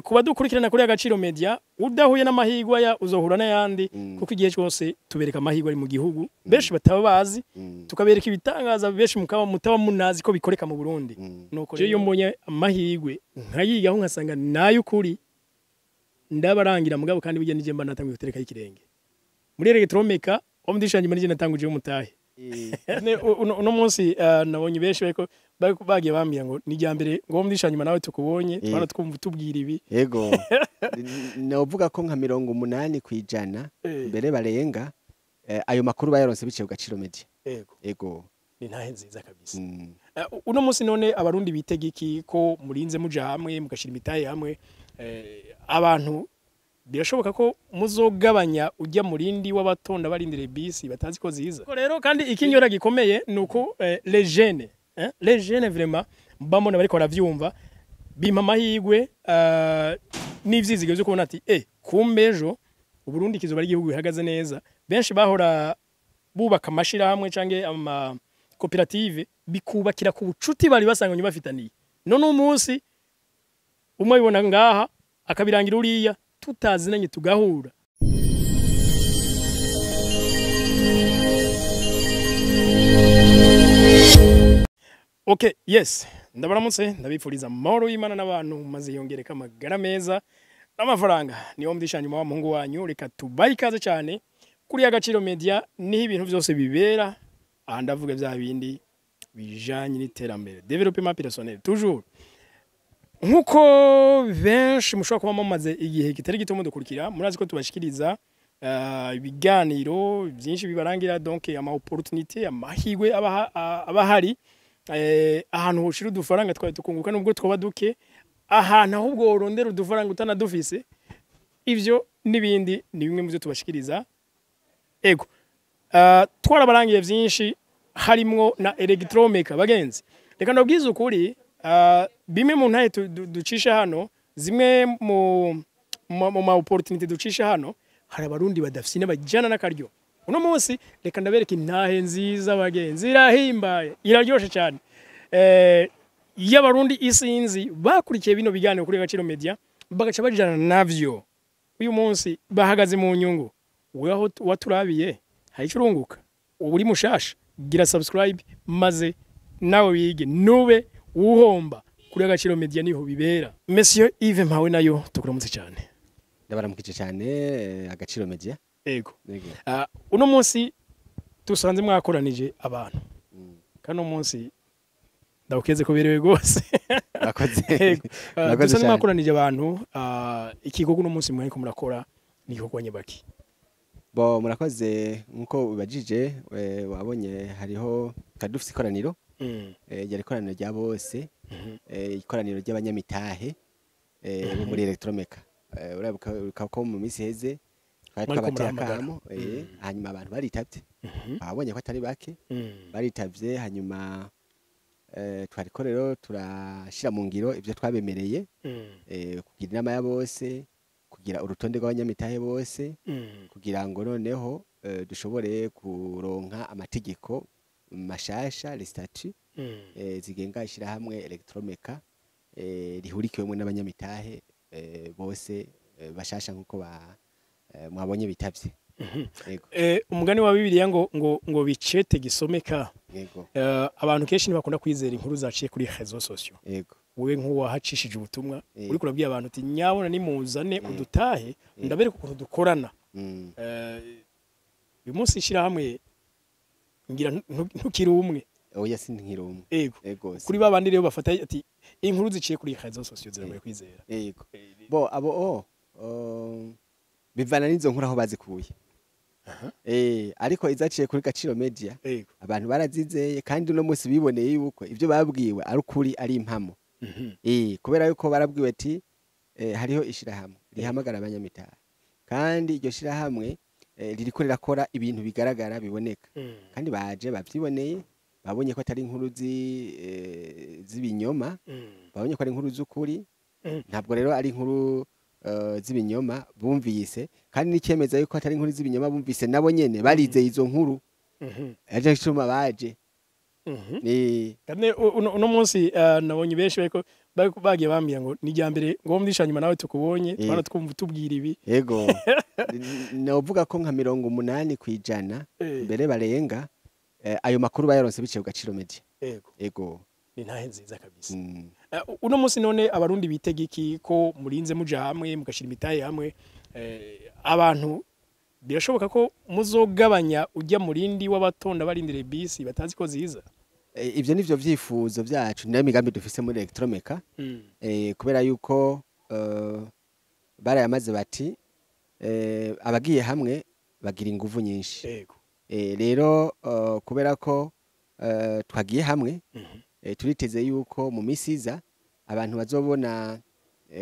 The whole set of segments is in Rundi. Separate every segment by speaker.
Speaker 1: Kuba dukurikirana kuri Agaciro Media udahuye n'amahigwa ya uzohura n'ayandi kuko igihe cyose tubereka amahigwa ari mu gihugu benshi bataba bazi tukabereka ibitangaza benshi mutaba munazi ko bikoreka mu Burundi nuko je iyo mbonye amahigwe nkayiga aho nkasanga nayo kuri ndabarangira mugabo kandi bijye nije mba natangiye gutereka ikirenge muri Electromeka omudishanje manije natanguje umutahe uno munsi nabonye benshi bariko bagiye bambira ngo nijyambere ngo omudishanye nawe tukubonye twana twumva tubwira ibi
Speaker 2: yego novuga ko nka 80% mbere barenga ayo makuru bayaronse biciye ku Gaciro Media yego
Speaker 1: ni ntahe nziza kabisa uno munsi none abarundi bitegiki ko murinze muja hamwe mugashira imitahe hamwe abantu birashoboka ko muzogabanya ujya murindi w'abatonda barindire bisi batazi ko ziza rero kandi ikinyora gikomeye nuko les jeunes vraiment bamona bariko baravyumva bimpa amahigwe n'ivyizigiro byo kubona ati kumbejo Uburundi kizoba ari igihugu bihagaze neza benshi bahora bubaka amashira hamwe canke ama koperative bikubakira ku bucuti bari basanganye bafitaniye none umunsi umwe bibona ngaha akabirangira uriya tutazinanye tugahura Okay, yes. Ndabaramutse ndabipfuriza amahoro y'Imana n'abantu maze yongereka amagara meza n'amafaranga niyo mudishanye mu muhungu wanyu reka tubaye ikaze cyane kuri Agaciro Media niho ibintu byose bibera aha ndavuga bya bindi bijanye n'iterambere développement personnel toujours nkuko benshi mushobora kuba mumaze igihe kitari gito mudukurikira murazi ko tubashikiriza ibiganiro byinshi bibarangira donc ama opportunité amahigwe abahari ahantu hoshira udufaranga twaye tukunguka nubwo twoba duke ahantu ahubwo urondera udufaranga utanadufise ivyo nibindi ni bimwe mu byo tubashikiriza ego twarabarangiye byinshi harimwo na Electromeka bagenzi reka ndabwiza ukuri bimwe mu ntaye ducisha hano zimwe mu ma opportunity ducisha hano hari abarundi badafise n'abajana n'akaryo uno munsi reka ndabereka intahe nziza bagenzi irahimbaye iraryoshe cyane y'abarundi isinzi bakurikiye bino biganiro kuri Agaciro Media bagaca bajana navyo uyu munsi bahagaze mu nyungu weho waturabiye hari curunguka uri mushasha gira subscribe maze nawe wige nube uhomba kuri Agaciro Media niho bibera Monsieur Yves Mpawe nayo tukuramutse cyane
Speaker 2: ndabaramukije cyane Agaciro Media
Speaker 1: ego uno munsi tusanze mwakoranije abantu kano munsi ndawukeze ko berewe gose
Speaker 2: akoze
Speaker 1: tusanze mwakoranije abantu ikigogo uno munsi mwariko murakora niko baki
Speaker 2: bo murakoze nkuko ubajije wabonye hariho kadufise ikoraniro yari ikoraniro rya bose ikoraniro ry'abanyamitahe bo muri Electromeka urabuka ko mu minsi heze twabatekamo hanyuma abantu baritavye abonye ko atari bake baritavye hanyuma twariko rero turashira mu ngiro ivyo twabemereye kugira inama ya bose kugira urutonde rw'abanyamitahe bose kugira ngo noneho dushobore kuronka amategeko mashasha les statuts zigenga ishira hamwe Electromeka rihurikiwemo n'abanyamitahe bose bashasha nkuko mwabonye bitavye
Speaker 1: umugani wa Bibiliya ngo bicete gisomeka
Speaker 2: yego
Speaker 1: abantu kenshi ntibakunda kwizera inkuru zaciye kuri réseaux sociaux
Speaker 2: yego
Speaker 1: wewe nkuwa hacishije ubutumwa uri kurabwiye abantu ati nyabona nimuzane udutahe ndabereka ukuntu dukorana uyu munsi ishira hamwe ngira ntukiri umwe
Speaker 2: oya sinkiri umwe
Speaker 1: yego kuri babandi rero bafata ati inkuru ziciye kuri réseaux sociaux ziragoye kwizera
Speaker 2: yego bo abo bivana n'izo nkuru aho bazikuye ariko izaciye kuri Gaciro Media abantu barazizeye kandi uno munsi biboneye yuko ivyo babwiwe ari ukuri ari impamo kubera yuko barabwiwe ati hariho ishirahamwe rihamagara abanyamitahe kandi iryo shirahamwe ririko rirakora ibintu bigaragara biboneka kandi baje bavyiboneye babonye ko atari inkuru z'ibinyoma babonye ko ari inkuru z'ukuri ntabwo rero ari inkuru z'ibinyoma bumvise kandi nikemeza yuko atari inkuru z'ibinyoma bumvise nabo nyene barize izo nkuru aje cuma baje
Speaker 1: kandi uno munsi nabonye benshi bariko bagiye bambira ngo ni jambere ngo mudisha nyuma nawe tukubonye twana twumva tubwira ibi
Speaker 2: yego novuga ko nka 80% mbere barenga ayo makuru bayaronse biciye Gaciro Media yego
Speaker 1: ni ntahe nziza kabisa uno munsi none abarundi bitega iki ko murinze muja hamwe mugashira imitaye hamwe abantu birashoboka ko muzogabanya ujya murindi w'abatonda barindire bisi batazi ko ziza
Speaker 2: ivyo nivyo vyifuzo vyacu nayo migambi dufise muri Electromeca kubera yuko barayamaze bati abagiye hamwe bagira inguvu nyinshi rero kubera ko twagiye hamwe turiteze yuko mu misiza abantu bazobona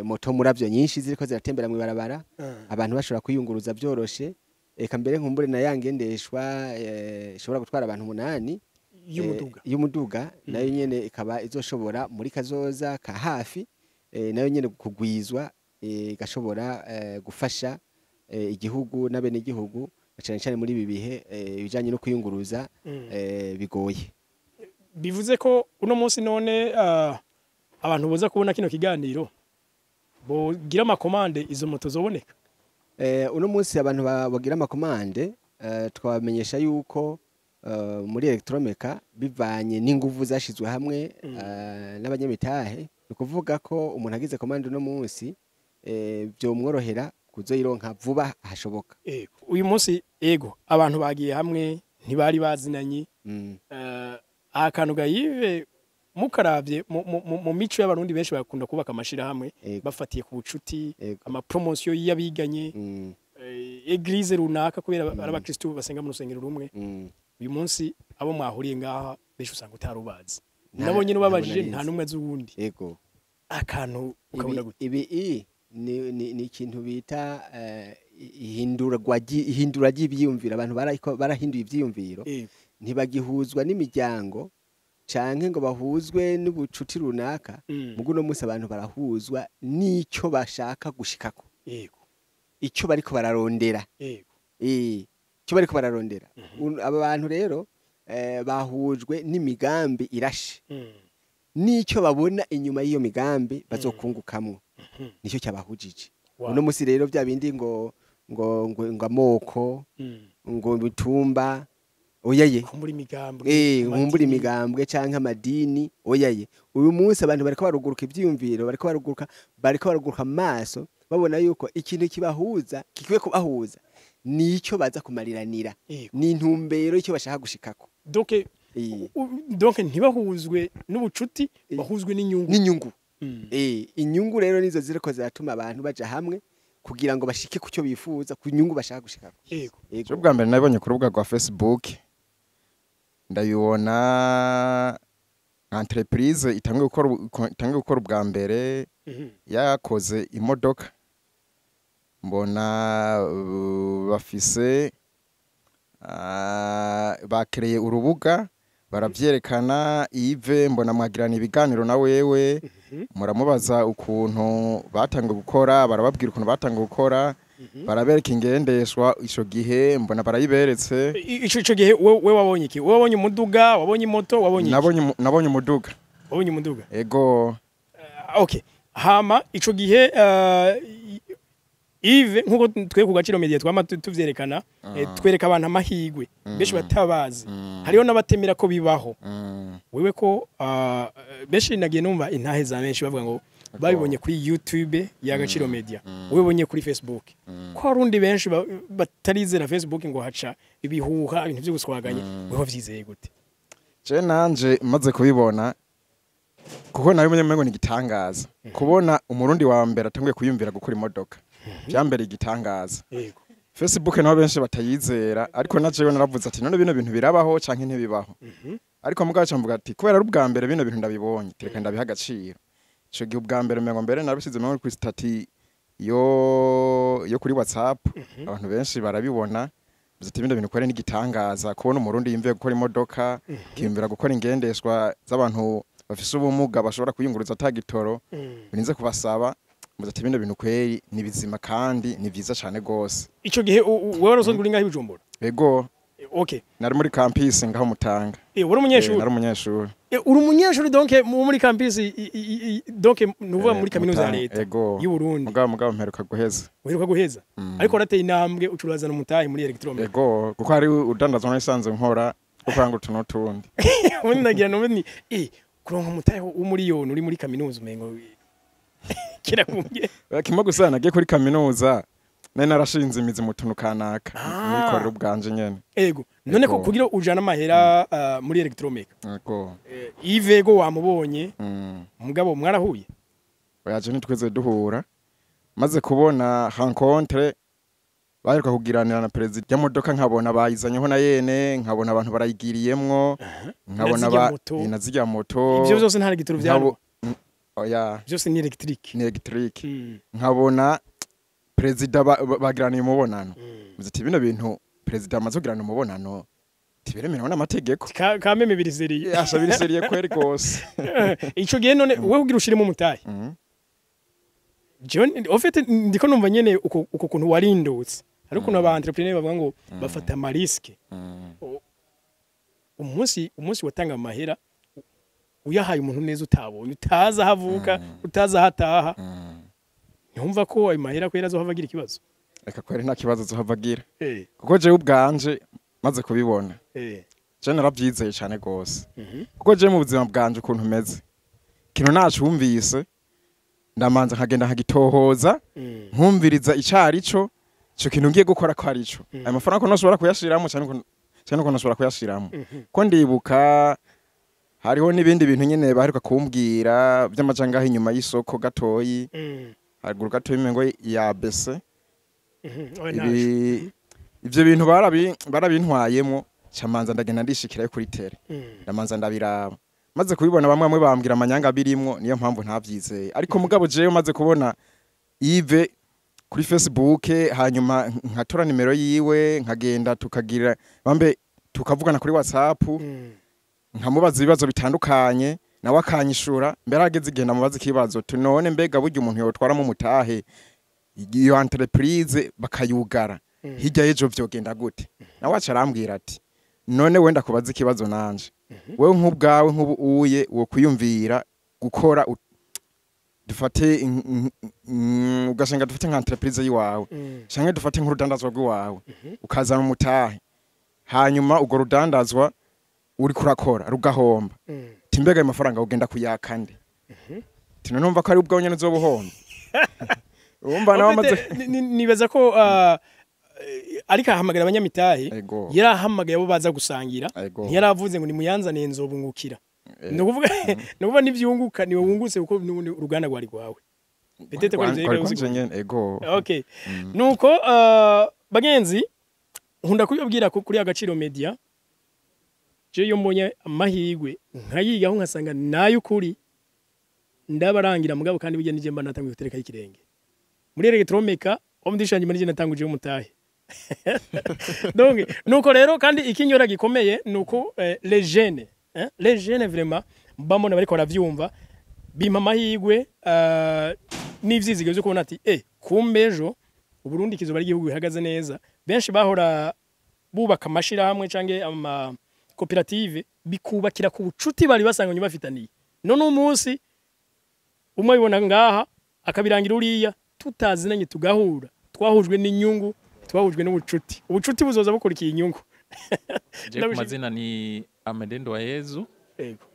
Speaker 2: moto muravyo nyinshi ziriko ziratembera mu barabara abantu bashobora kwiyunguruza byoroshe eka mbere nkumbure na yangendeshwa ishobora gutwara abantu 8 y'umuduga nayo nyene ikaba izoshobora muri kazoza ka hafi nayo nyene kugwizwa gashobora gufasha igihugu n'abene igihugu cyane cyane muri ibi bihe bijanye no kwiyunguruza bigoye
Speaker 1: bivuze ko uno munsi none abantu boza kubona kino kiganiro bogira amakomande izo moto zoboneka
Speaker 2: uno munsi abantu bagira amakomande twabamenyesha yuko muri Electromeca bivanye n'inguvu zashizwe hamwe n'abanyamitahe ukuvuga ko umuntu agize komande uno munsi byo mworohera kuzoyironka vuba hashoboka
Speaker 1: uyu munsi ego abantu bagiye hamwe ntibari bazinanye akantu gayive mukaravye mu mico y'abarundi benshi bakunda kubaka amashira hamwe bafatiye ku bucuti ama promotion y'abiganye eglise runaka kubera abakristo basenga mu rusengero rumwe uyu munsi abo mwahuriye ngaha benshi usanga utarubazi nabonye n'ubabajije nta numwe azuwundi
Speaker 2: yego
Speaker 1: akantu ukabona gute
Speaker 2: ibi ni ikintu bita ihindura ry'ibyiyumviro abantu barahinduye ibyiyumviro ntibagihuzwa n'imiryango canke ngo bahuzwe n'ubucuti runaka mugo no munsi abantu barahuzwa n'icyo bashaka gushikako
Speaker 1: yego
Speaker 2: icyo bariko bararondera
Speaker 1: yego
Speaker 2: icyo bariko bararondera aba bantu rero bahujwe n'imigambi irashe n'icyo babona inyuma y'iyo migambi bazokungukamwo nicyo cyabahujije uno munsi rero bya bindi ngo amoko ngo bitumba oyaye nkumbura imigambwe canke amadini oyaye uyu munsi abantu bariko baruguruka ivyiyumviro bariko baruguruka amaso babona yuko ikintu kibahuza kikwiye kubahuza nico baza kumariranira ni intumbero icyo bashaka gushikako
Speaker 1: donc ntibahuzwe n'ubucuti bahuzwe
Speaker 2: n'inyungu inyungu rero nizo ziriko ziratuma abantu baja hamwe kugira ngo bashike ku cyo bifuza ku nyungu bashaka gushikako
Speaker 3: cyo bwa mbere nabonye ku rubuga rwa Facebook ndayibona entreprise itangiye gukora ubwa mbere yakoze imodoka mbona bafise bakreye urubuga baravyerekana Yves mbona mwagirana ibiganiro na wewe muramubaza ukuntu batangiye gukora barababwira ukuntu batangiye gukora barabereka ingendeshwa ico gihe mbona barayiberetse
Speaker 1: ico gihe we wabonye iki wabonye umuduga wabonye moto wabonye
Speaker 3: nabonye umuduga
Speaker 1: wabonye umuduga
Speaker 3: ego
Speaker 1: okay hama ico gihe Yves nkuko twe ku Gaciro Media twama tuvyerekana twereka abantu amahigwe benshi batabazi hariho n'abatemera ko bibaho wewe ko benshi nagiye numva intahe za benshi bavuga ngo babibonye kuri YouTube ya Gaciro Media webonye kuri Facebook ko arundi benshi batarizera Facebook ngo haca ibihuha ibintu byo guswaganya weho vyizeye gute
Speaker 3: je nanje maze kubibona kuko nayo menye ni gitangaza kubona umurundi wa mbere atangiye kuyumvira gukora imodoka byambere igitangaza
Speaker 1: yego
Speaker 3: Facebook naho benshi batayizera ariko najewe naravuze ati none bino bintu birabaho canke ntibibaho ariko mugaca mvuga ati kubera ari ubwa mbere bino bintu ndabibonye tereka ndabiha agaciro ico gihe ubwa mbere mengo mbere narabisize mengo kuri stati yo kuri WhatsApp abantu benshi barabibona bizati bino bintu kwere n'igitangaza kubona umurundi yimviye gukora imodoka kimbira gukora ingendeshwa z'abantu bafise ubumuga bashobora kuyunguruza atagitoro birinze kubasaba muzati bino bintu kweri ni bizima kandi ni vyiza cyane gose
Speaker 1: ico gihe wewe rozongura ingahe Bujumbura
Speaker 3: ego
Speaker 1: okay
Speaker 3: nari muri campus ngaho Mutanga
Speaker 1: uri umunyeshuri
Speaker 3: nari umunyeshuri
Speaker 1: uri umunyeshuri donc muri campus donc nuvuga muri kaminuza ya leta y'u Burundi
Speaker 3: mugabo mperuka
Speaker 1: guheza ariko rateye intambwe ucurazana umutahe muri electronic
Speaker 3: yego kuko hari udandazwa n'isanzwe nkora kuko ngo tuno tundi
Speaker 1: ubundi nagira no ni kuronka umutahe w'umuriyoni uri muri kaminuza umengo kirakumbye
Speaker 3: kimwe gusa nagiye kuri kaminuza nari narashinze imizi mu tuntu kanaka nikorera ubwanje nyene
Speaker 1: ego none ko kugira ujana amahera muri electronic
Speaker 3: yego
Speaker 1: ivego wamubonye mugabo mwarahuye
Speaker 3: oyaje nitweze duhura maze kubona rencontre baheruka kugiranira na president ya modoka nkabona bayizanyeho na yene nkabona abantu barayigiriyemwo nkabona inazijya moto
Speaker 1: ivyo byose nta gituru vyabo
Speaker 3: oya
Speaker 1: byose ni electric
Speaker 3: nkabona president bagiraniye umubonano muziti bino bintu president amaze kugirana umubonano tiberemewe n'amategeko
Speaker 1: kameme biriseriye
Speaker 3: yasha biriseriye kweri gose
Speaker 1: ico gihe none wewe kugira ushirimo umutahe John ofete ndiko numva nyene uko kuntu warindutse ariko n'aba entrepreneur bavuga ngo bafata ama riske umunsi watanga amahera uyahaye umuntu neza utabonye utaza havuka utaza hataha nyumva ko ayo mahera kwera zo havagira ikibazo
Speaker 3: reka kwera nta kibazo zo havagira kuko je ubwanje maze kubibona je narabyizeye cyane gose kuko je mu buzima bwanje ukuntu meze kintu nacumvise ndamanza nkagenda nkagitohoza nkumviriza icari cyo kintu ngiye gukora ko ari cyo ayo mafaranga ko noshobora kuyashiramo cyane ko noshobora kuyashiramo ko ndibuka hariho nibindi bintu nyene baheruka kumbwira by'amajangaho inyuma y'isoko gatoyi haruguru gatoyi mengo ya bese ivyo bintu barabintwayemo camanza ndagenda ndishikirayo kuri tele ndamanza ndabiraba maze kubibona bamwe bambwira amanyanga birimwo niyo mpamvu ntavyizeye ariko mugabo jewe maze kubona Yves kuri Facebook hanyuma nkatora nimero yiwe nkagenda tukagira bambe tukavugana kuri WhatsApp nkamubaza ibibazo bitandukanye nawe akanyishura mbere ageze igenda mubaza ikibazo tunone mbega buryo umuntu yotwaramo umutahe iyo entreprise bakayugara hirya y'ejo vyogenda gute nawe acarambwira ati none wenda kubaza ikibazo nanje wewe nk'ubwawe nk'ubuye wo kuyumvira gukora dufate ugasanga dufate nka entreprise yiwawe canke dufate nk'urudandazwa rw'iwawe ukazana umutahe hanyuma ugo rudandazwa uri kurakora rugahomba timbega ayo mafaranga ugenda kuyakande tino numva ko ari ubwawe nyene uzobuhomba umva nawe amaze
Speaker 1: nibaza ko ariko ahamagara abanyamitahe yarahamagaye abo baza gusangira ntiyaravuze ngo nimuyanzane nzobungukira nukuvuga nivyunguka niwe wungutse uko uruganda rwari rwawe petete kwa
Speaker 3: ego
Speaker 1: okay nuko bagenzi nkunda kuyobwira ko kuri Agaciro Media je yo mbonye amahigwe nkayiga aho nkasanga nayo kuri ndabarangira mugabo kandi bijye nije mba natangiye gutereka ikirenge muri electromeka omdishanje manije natanguje umutahe donc nuko rero kandi ikinyora gikomeye nuko les jeunes vraiment bamona bariko baravyumva bimpa amahigwe n'ivyizigiro byo kubona ati kumbejo uburundi kizoba ari igihugu bihagaze neza benshi bahora bubaka amashira hamwe canke ama koperative bikubakira ku bucuti bari basanganye bafitaniye none umunsi umwe bibona ngaha akabirangira uriya tutazinanye tugahura twahujwe n'inyungu twahujwe n'ubucuti ubucuti buzoza bukurikiye inyungu
Speaker 4: je kumazina ni Amedendo wa Yezu
Speaker 1: yego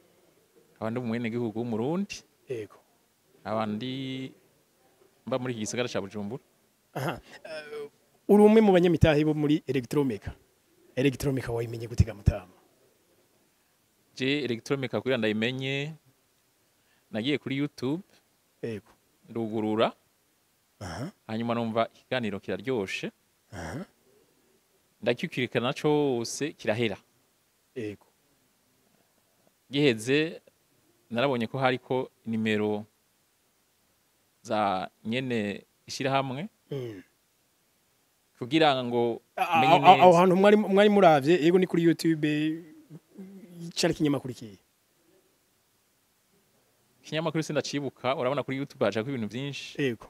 Speaker 4: abandi umwene gihugu w'umurundi
Speaker 1: yego
Speaker 4: abandi mba muri gisagara ca Bujumbura
Speaker 1: uri umwe mu banyamitahe bo muri electromeka wayimenye gutega mutama
Speaker 4: je electromeka kuri ndayimenye nagiye kuri YouTube
Speaker 1: yego
Speaker 4: ndugurura hanyuma numva ikiganiro kiraryoshe ndacyukirikana cyose kirahera
Speaker 1: yego
Speaker 4: giheze narabonye ko hariko nimero za nyene ishira hamwe kugira ngo menye neza
Speaker 1: aho hantu mwari muravye yego ni kuri YouTube cyari kinyamakuru kiye
Speaker 4: kinyamakuru sindacibuka urabona kuri YouTube haje ko ibintu byinshi
Speaker 1: yego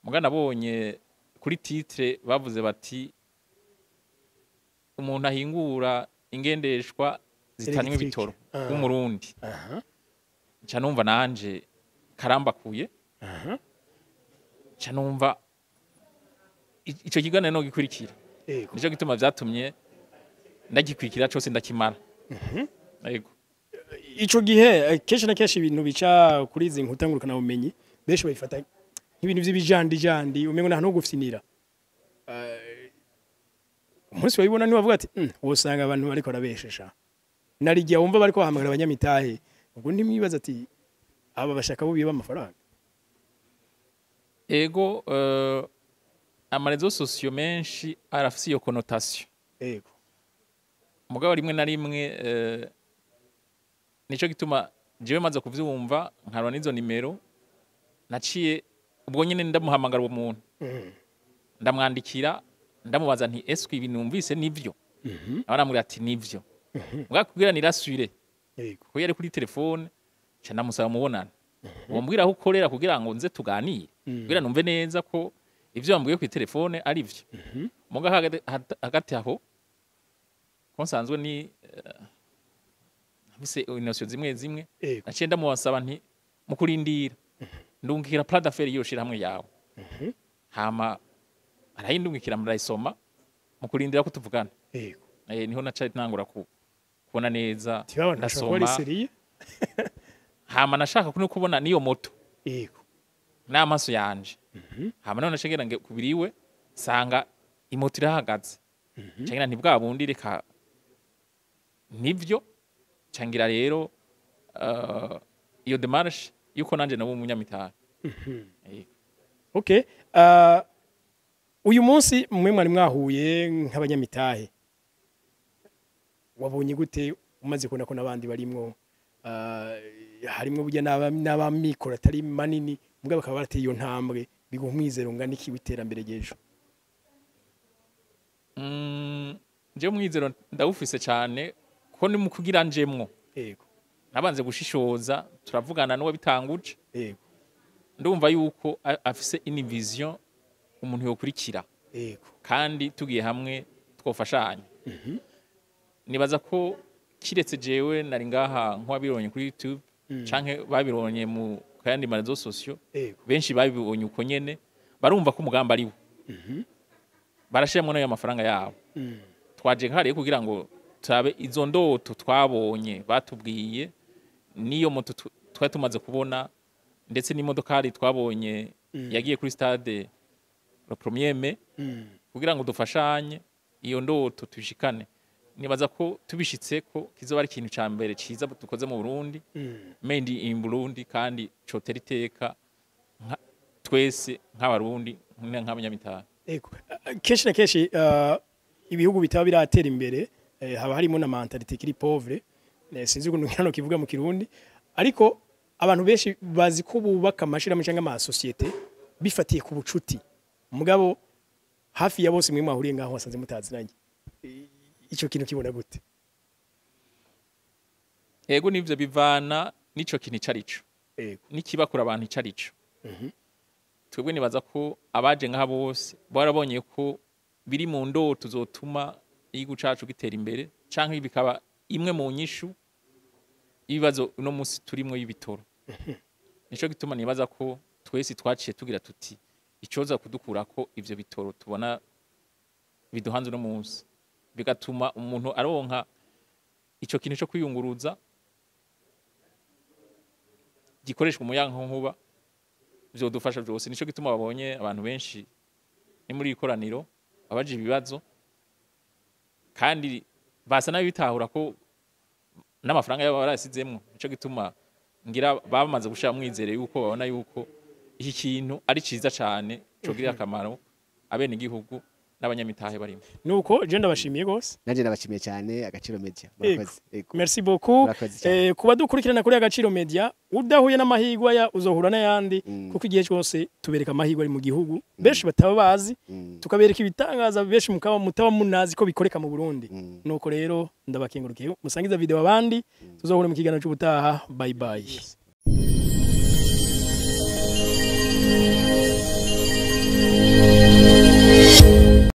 Speaker 4: mugana nabonye kuri titre bavuze bati umuntu ahingura ingendeshwa zitanywa
Speaker 1: Electric.
Speaker 4: ibitoro
Speaker 1: Ah.
Speaker 4: w'umurundi
Speaker 1: aha
Speaker 4: nca numva nanje karambakuye
Speaker 1: aha
Speaker 4: nca numva ico kiganiro no gikurikira
Speaker 1: yego
Speaker 4: nico gituma vyatumye ndagikurikira cose ndakimara yego
Speaker 1: ico gihe kenshi na kenshi ibintu bica kuri izi nkuta ngurukana bumenyi benshi babifata nk'ibintu vy'ibijandijandi umengo nta no gufyinira umunsi wabibona ni wavuga ati wosanga abantu bariko barabeshesha narigiye wumva bariko bahamagara abanyamitahe ubwo ndimwibaza ati aba bashaka bo biba amafaranga
Speaker 4: ego amarezo sosiyo menshi arafise iyo connotation
Speaker 1: yego
Speaker 4: mugabo rimwe na rimwe nico gituma jewe maze kuvyumva nkarwa n'izo nimero naciye ubwo nyene ndamuhamagara uwo muntu ndamwandikira ndamubaza nti eske ibi numvise nivyo nawe namubwira ati nivyo mugabo kugira nirasure
Speaker 1: yego
Speaker 4: ko yari kuri telefone ca ndamusaba mubonana uwo mbwira aho ukorera kugira ngo nze tuganire kugira numve neza ko ivyo wambwiye kuri telefone ari vyo mugabo hagati aho ko nsanzwe ni bise inosyo zimwe zimwe
Speaker 1: yego
Speaker 4: naciye ndamubasaba nti mukurindira ndungikira plata feri yoshira hamwe yawe hama arahindungikira murayisoma mukurindira ko tuvugana
Speaker 1: yego
Speaker 4: niho naca ntangura kubona neza
Speaker 1: tibabona ndasoma ko ari seriye
Speaker 4: hama nashaka kuno kubona niyo moto
Speaker 1: yego
Speaker 4: n'amaso yanje hama none nashegera nge kubiriwe sanga imoto irahagaze cangira nti bwa bundi reka nivyo cangira rero iyo démarche yuko nanje nabo umunyamitari
Speaker 1: okay uyu munsi mwe mwari mwahuye nk'abanyamitahe wabonye gute umaze kubona ko n'abandi barimwo harimwo burya n'abamikoro atari manini mugabo bakaba barateye iyo ntambwe biguha umwizero ngana iki w'iterambere ry'ejo
Speaker 4: je umwizero ndawufise cyane ko ni mu kugira njemwo
Speaker 1: yego
Speaker 4: nabanze gushishoza turavugana n'uwo bitanguje
Speaker 1: yego
Speaker 4: ndumva yuko afise ini vision umuntu yokurikira
Speaker 1: yego
Speaker 4: kandi tugiye hamwe twofashanya nibaza ko kiretse jewe nari ngaha nk'wabironye kuri YouTube canke babironye mu kayandi marezo sosiyo
Speaker 1: yego
Speaker 4: benshi babibonye uko nyene barumva ko umugamba ari wo barashiramo nayo amafaranga yabo twaje nkariye kugira ngo turabe izo ndoto twabonye batubwiye niyo moto twari tumaze kubona ndetse n'imodokari twabonye yagiye kuri stade le premier mai kugira ngo dufashanye iyo ndoto tubishikane nibaza ko tubishitse ko kizoba ari ikintu ca mbere ciza dukoze mu Burundi made in Burundi kandi cotera iteka twese nk'abarundi nk'abanyamitari
Speaker 1: yego kenshi na kenshi ibihugu bitaba biratera imbere haba harimo na mentalite kiri pauvre sinzi ukuntu hano kivuga mu Kirundi ariko abantu benshi bazi ko bubaka amashirahamwe cyangwa amasosiyete bifatiye ku bucuti mugabo hafi ya bose mwe mwahuriye ngaho wasanze mutaziranye ico kintu kibona gute
Speaker 4: yego nivyo bivana nico kintu carico
Speaker 1: yego
Speaker 4: nikibakura abantu icarico twebwe nibaza ko abaje ngaha bose barabonye ko biri mu ndoto tuzotuma igihugu cacu gitera imbere canke bikaba imwe mu nyishu ibibazo uno munsi turimwo y'ibitoro nico gituma nibaza ko twese twaciye tugira tuti icoza kudukura ko ivyo bitoro tubona biduhanze uno munsi bigatuma umuntu aronka ico kintu cyo kwiyunguruza gikoreshwa umuyankankuba vyodufasha byose nico gituma babonye abantu benshi ni muri ikoraniro abaje ibibazo kandi basa nayo bitahura ko n'amafaranga yabo barasizemwo nico gituma ngira bamaze gushira mwizere yuko babona yuko iki kintu ari ciza cyane cogirira akamaro abene igihugu n'abanyamitahe barimo
Speaker 1: nuko je ndabashimiye gose
Speaker 2: nanje nabashimiye cyane Agaciro Media murakoze
Speaker 1: merci beaucoup kuba dukurikirana kuri Agaciro Media udahuye n'amahigwa ya uzohura n'ayandi kuko igihe cyose tubereka amahigwa ari mu gihugu benshi bataba bazi tukabereka ibitangaza benshi mutaba munazi ko bikoreka mu Burundi nuko rero ndabakengurukiye musangiza video abandi tuzohura mu kiganiro cy'ubutaha bye bye